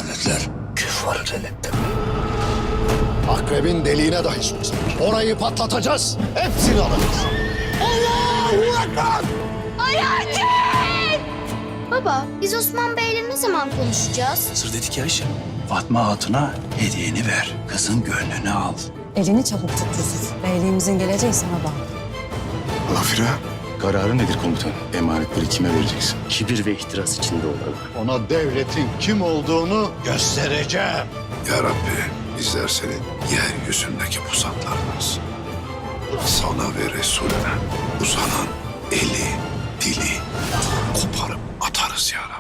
lanetler küffarı delirtti. Akrebin deliğine dahi soksak orayı patlatacağız. Hepsini alacağız. Allahu Ekber! Baba, biz Osman Bey'le ne zaman konuşacağız? Sır dedi ki Ayşe, Fatma Hatun'a hediyeni ver. Kızın gönlünü al. Elini çabuk tut Yusuf. Beyliğimizin geleceği sana bağlı. Lafira, kararı nedir komutan? Emanetleri kime vereceksin? Kibir ve ihtiras içinde olan. Ona devletin kim olduğunu göstereceğim. Ya Rabbi, bizler senin yeryüzündeki pusatlarınız. Sana ve Resulüne uzanan eli, dili koparıp atarız ya Rabbi.